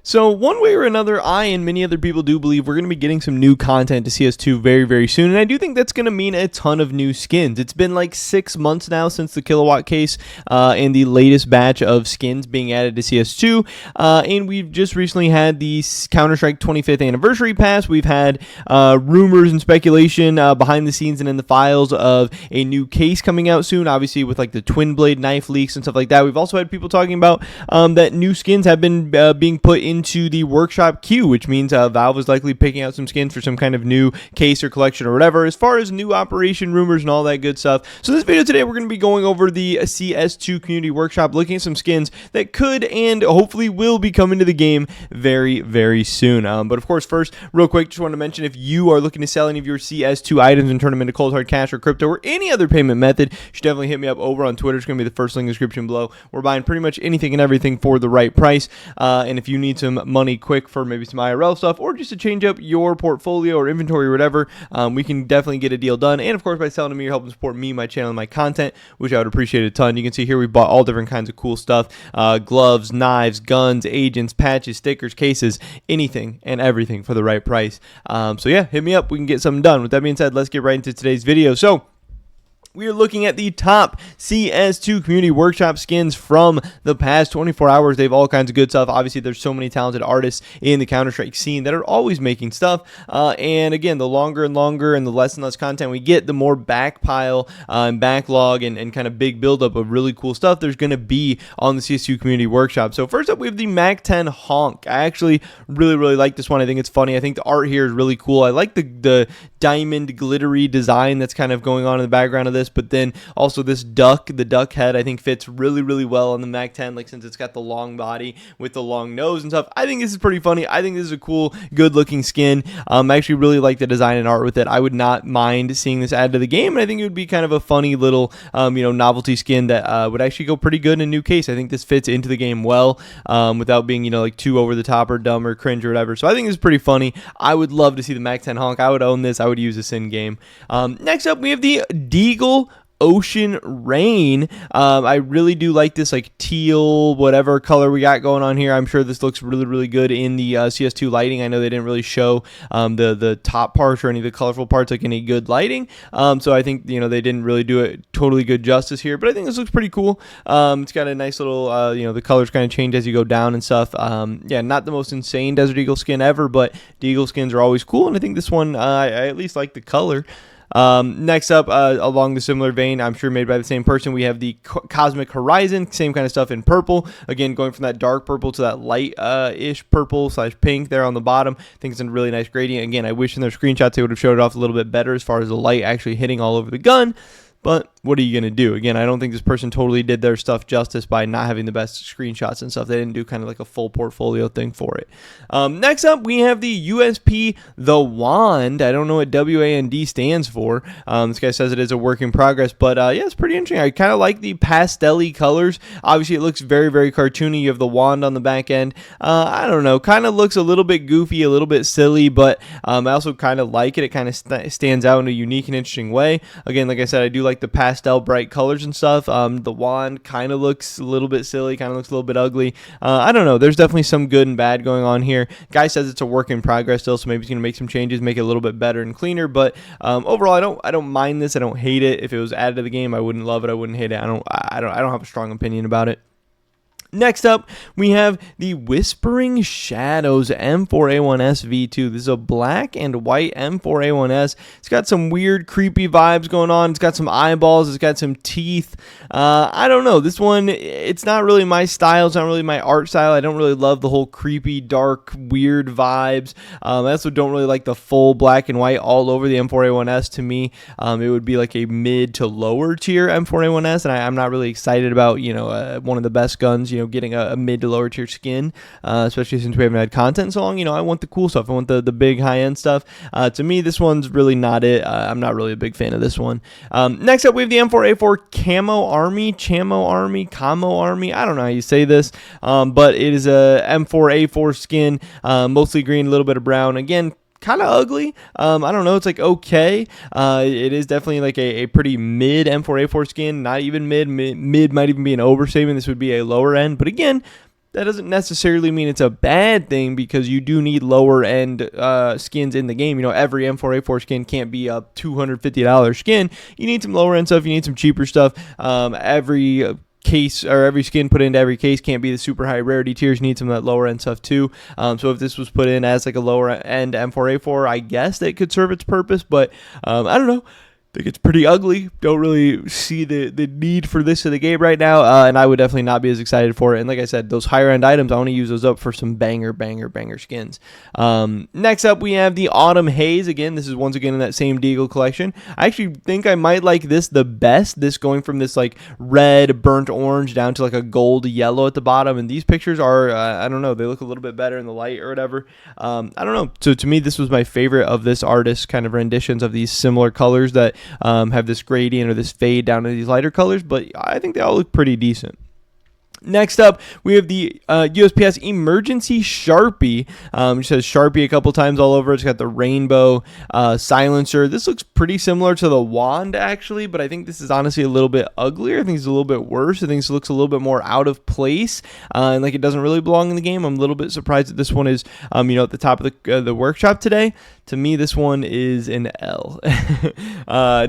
So one way or another, I and many other people do believe we're going to be getting some new content to CS2 very, very soon, and I do think that's going to mean a ton of new skins. It's been like 6 months now since the Kilowatt case and the latest batch of skins being added to CS2, and we've just recently had the Counter-Strike 25th anniversary pass. We've had rumors and speculation behind the scenes and in the files of a new case coming out soon, obviously with like the twin blade knife leaks and stuff like that. We've also had people talking about that new skins have been being put into the workshop queue, which means Valve is likely picking out some skins for some kind of new case or collection or whatever, as far as new operation rumors and all that good stuff. So this video today, we're going to be going over the CS2 community workshop, looking at some skins that could and hopefully will be coming to the game very, very soon. But of course, first, real quick, just want to mention, if you are looking to sell any of your CS2 items and turn them into cold hard cash or crypto or any other payment method, you should definitely hit me up over on Twitter. It's going to be the first link in the description below. We're buying pretty much anything and everything for the right price. And if you need some money quick for maybe some IRL stuff or just to change up your portfolio or inventory or whatever, we can definitely get a deal done. And of course, by selling to me, you're helping support me, my channel, and my content, which I would appreciate a ton. You can see here we bought all different kinds of cool stuff: gloves, knives, guns, agents, patches, stickers, cases, anything and everything for the right price. So yeah, hit me up. We can get something done. With that being said, let's get right into today's video. So we are looking at the top CS2 community workshop skins from the past 24 hours. They have all kinds of good stuff. Obviously, there's so many talented artists in the Counter-Strike scene that are always making stuff. And again, the longer and longer and the less and less content we get, the more backpile and backlog and kind of big buildup of really cool stuff there's going to be on the CS2 community workshop. So first up, we have the MAC-10 Honk. I actually really like this one. I think it's funny. I think the art here is really cool. I like the diamond glittery design that's kind of going on in the background of this. But then also this duck, the duck head, I think fits really well on the MAC-10, like since it's got the long body with the long nose and stuff. I think this is pretty funny. I think this is a cool, good looking skin. I actually really like the design and art with it. I would not mind seeing this added to the game, and I think it would be kind of a funny little novelty skin that would actually go pretty good in a new case. I think this fits into the game well without being like too over the top or dumb or cringe or whatever. So I think this is pretty funny. I would love to see the MAC-10 Honk. I would own this. I would use this in game. Next up, we have the Deagle Ocean Rain. I really do like this like teal whatever color we got going on here. I'm sure this looks really good in the CS2 lighting. I know they didn't really show the top parts or any of the colorful parts like any good lighting, so I think they didn't really do it totally good justice here, but I think this looks pretty cool. It's got a nice little the colors kind of change as you go down and stuff. Yeah, not the most insane Desert Eagle skin ever, but Deagle skins are always cool, and I think this one I at least like the color. Next up, along the similar vein, I'm sure made by the same person, we have the Cosmic Horizon, same kind of stuff in purple. Again, going from that dark purple to that light-ish purple / pink there on the bottom. I think it's a really nice gradient. Again, I wish in their screenshots they would have showed it off a little bit better as far as the light actually hitting all over the gun. But what are you going to do? Again, I don't think this person totally did their stuff justice by not having the best screenshots and stuff. They didn't do kind of like a full portfolio thing for it. Next up, we have the USP The Wand. I don't know what WAND stands for. This guy says it is a work in progress, but yeah, it's pretty interesting. I kind of like the pastel-y colors. Obviously, it looks very cartoony. You have the wand on the back end. I don't know. Kind of looks a little bit goofy, a little bit silly, but I also kind of like it. It kind of stands out in a unique and interesting way. Again, like I said, I do like the pastel bright colors and stuff. The wand kind of looks a little bit silly, kind of looks a little bit ugly. I don't know. There's definitely some good and bad going on here. Guy says it's a work in progress still, so maybe he's going to make some changes, make it a little bit better and cleaner. But overall, I don't mind this. I don't hate it. If it was added to the game, I wouldn't love it. I wouldn't hate it. I don't have a strong opinion about it. Next up, we have the Whispering Shadows M4A1S V2. This is a black and white M4A1S. It's got some weird, creepy vibes going on. It's got some eyeballs. It's got some teeth. I don't know. This one, it's not really my style. It's not really my art style. I don't really love the whole creepy, dark, weird vibes. I also don't really like the full black and white all over the M4A1S. To me, it would be like a mid to lower tier M4A1S, and I'm not really excited about, one of the best guns, getting a mid to lower tier skin, especially since we haven't had content in so long. I want the cool stuff. I want the big high end stuff. To me, this one's really not it. I'm not really a big fan of this one. Next up, we have the M4A4 Camo Army. I don't know how you say this, but it is a M4A4 skin, mostly green, a little bit of brown. Again, kind of ugly. I don't know. It's like okay. It is definitely like a pretty mid M4A4 skin. Not even mid might even be an overstatement. This would be a lower end. But again, that doesn't necessarily mean it's a bad thing, because you do need lower end skins in the game. You know, every M4A4 skin can't be a $250 skin. You need some lower end stuff. You need some cheaper stuff. Every case or every skin put into every case can't be the super high rarity tiers. You need some of that lower end stuff too. So if this was put in as like a lower end M4A4, I guess that could serve its purpose, but I don't know. I think it's pretty ugly. Don't really see the need for this in the game right now, and I would definitely not be as excited for it. And like I said, those higher end items, I want to use those up for some banger skins. Next up, we have the Autumn Haze. Again, this is once again in that same Deagle collection. I actually think I might like this the best. This going from this like red, burnt orange down to like a gold yellow at the bottom. And these pictures are, I don't know, they look a little bit better in the light or whatever. I don't know. So to me, this was my favorite of this artist's kind of renditions of these similar colors that have this gradient or this fade down to these lighter colors, but I think they all look pretty decent. Next up, we have the USP-S Emergency Sharpie, which says Sharpie a couple times all over. It's got the rainbow silencer. This looks pretty similar to the wand, actually, but I think this is honestly a little bit uglier. I think it's a little bit worse. I think this looks a little bit more out of place, and like it doesn't really belong in the game. I'm a little bit surprised that this one is, at the top of the workshop today. To me, this one is an L.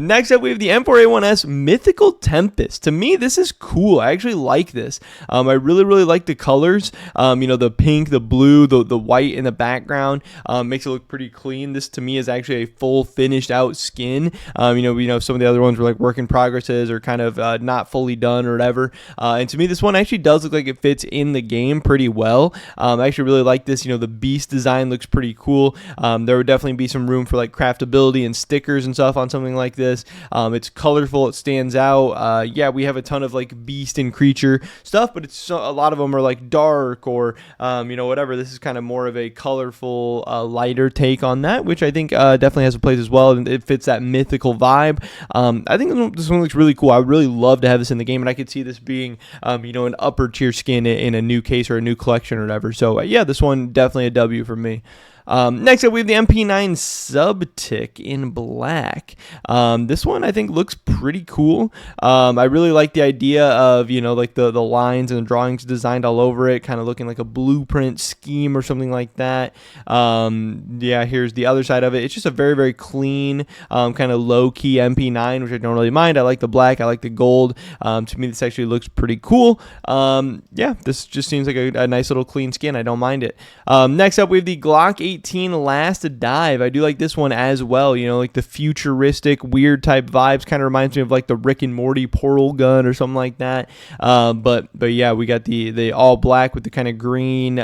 Next up, we have the M4A1S Mythical Tempest. To me, this is cool. I actually like this. I really like the colors. The pink, the blue, the white in the background makes it look pretty clean. This to me is actually a full finished out skin. Some of the other ones were like work in progresses or kind of not fully done or whatever. And to me, this one actually does look like it fits in the game pretty well. I actually really like this. The beast design looks pretty cool. There would definitely be some room for like craftability and stickers and stuff on something like this. It's colorful. It stands out. We have a ton of like beast and creature stuff, but a lot of them are like dark or whatever. This is kind of more of a colorful, lighter take on that, which I think definitely has a place as well, and it fits that mythical vibe. I think this one looks really cool. I would really love to have this in the game, and I could see this being an upper tier skin in a new case or a new collection or whatever. So this one definitely a W for me. Next up, we have the MP9 Sub-tick in black. This one I think looks pretty cool. I really like the idea of, like the lines and the drawings designed all over it, kind of looking like a blueprint scheme or something like that. Here's the other side of it. It's just a very, very clean, kind of low-key MP9, which I don't really mind. I like the black. I like the gold. To me, this actually looks pretty cool. This just seems like a nice little clean skin. I don't mind it. Next up, we have the Glock 18 Last Dive. I do like this one as well. Like the futuristic, weird type vibes. Kind of reminds me of like the Rick and Morty portal gun or something like that. But we got the all black with the kind of green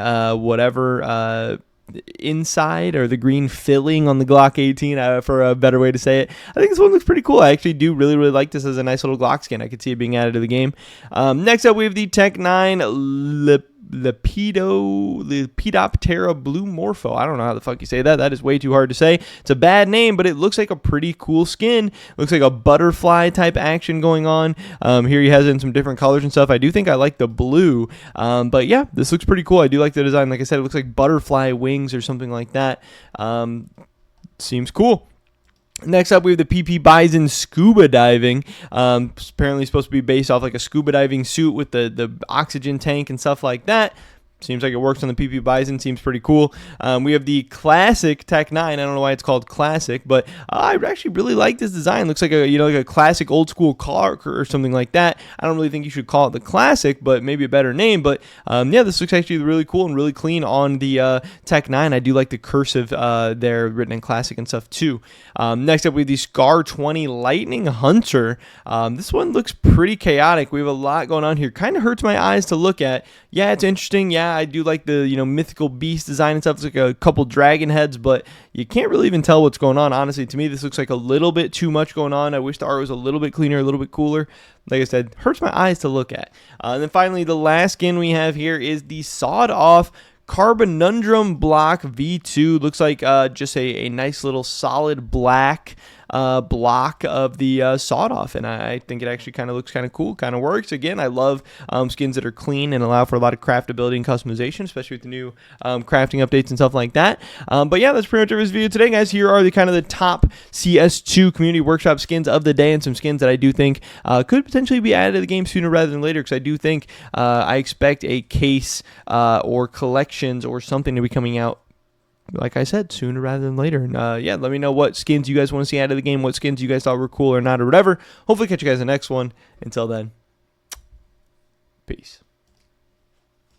inside, or the green filling on the Glock 18, for a better way to say it. I think this one looks pretty cool. I actually do really like this as a nice little Glock skin. I could see it being added to the game. Next up, we have the Tech 9 Lepidoptera Blue Morpho. I don't know how the fuck you say that. That is way too hard to say. It's a bad name, but it looks like a pretty cool skin. Looks like a butterfly type action going on. Here he has it in some different colors and stuff. I do think I like the blue. But yeah, this looks pretty cool. I do like the design. Like I said, it looks like butterfly wings or something like that. Seems cool. Next up, we have the PP Bison Scuba Diving. Apparently supposed to be based off like a scuba diving suit with the oxygen tank and stuff like that. Seems like it works on the PP Bison. Seems pretty cool. We have the classic Tech 9. I don't know why it's called classic, but I actually really like this design. Looks like a classic old school car or something like that. I don't really think you should call it the classic, but maybe a better name. But this looks actually really cool and really clean on the Tech 9. I do like the cursive there written in classic and stuff too. Next up, we have the Scar 20 Lightning Hunter. This one looks pretty chaotic. We have a lot going on here. Kind of hurts my eyes to look at. Yeah, it's interesting. Yeah, I do like the mythical beast design and stuff. It's like a couple dragon heads, but you can't really even tell what's going on. Honestly, to me, this looks like a little bit too much going on. I wish the art was a little bit cleaner, a little bit cooler. Like I said, hurts my eyes to look at. And then finally, the last skin we have here is the Sawed Off Carbonundrum Block V2. Looks like just a nice little solid black block of the sawed off, and I think it actually kind of looks kind of cool, kind of works. Again, I love skins that are clean and allow for a lot of craftability and customization, especially with the new crafting updates and stuff like that. But yeah, that's pretty much everybody's video today, guys. Here are the kind of the top CS2 community workshop skins of the day, and some skins that I do think could potentially be added to the game sooner rather than later, because I do think I expect a case or collections or something to be coming out, like I said, sooner rather than later. And yeah, let me know what skins you guys want to see out of the game, what skins you guys thought were cool or not or whatever. Hopefully catch you guys in the next one. Until then, peace.